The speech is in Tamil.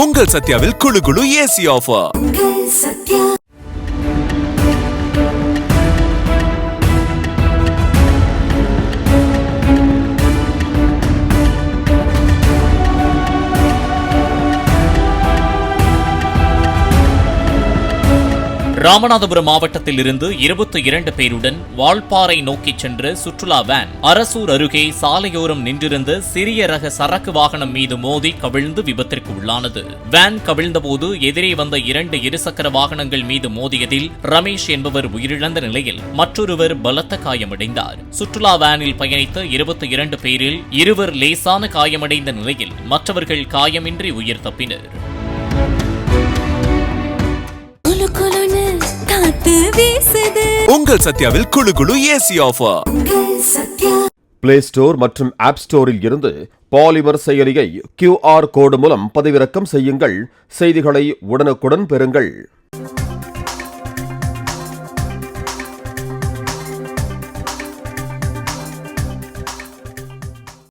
உங்கள் சத்யாவில் குளு குளு ஏசி ஆஃபர். ராமநாதபுரம் மாவட்டத்தில் இருந்து 22 பேருடன் வால்பாறை நோக்கி சென்ற சுற்றுலா வேன் அரசூர் அருகே சாலையோரம் நின்றிருந்த சிறிய ரக சரக்கு வாகனம் மீது மோதி கவிழ்ந்து விபத்திற்கு உள்ளானது. வேன் கவிழ்ந்தபோது எதிரே வந்த 2 இருசக்கர வாகனங்கள் மீது மோதியதில் ரமேஷ் என்பவர் உயிரிழந்த நிலையில் மற்றொருவர் பலத்த காயமடைந்தார். சுற்றுலா வேனில் பயணித்த 22 பேரில் 2 லேசான காயமடைந்த நிலையில் மற்றவர்கள் காயமின்றி உயிர் தப்பினர். உங்கள் சத்யாவில் குளு குளு ஏசி ஆஃபர். பிளே ஸ்டோர் மற்றும் ஆப் ஸ்டோரில் இருந்து பாலிமர் செயலியை QR கோடு மூலம் பதிவிறக்கம் செய்யுங்கள். செய்திகளை உடனுக்குடன் பெறுங்கள்.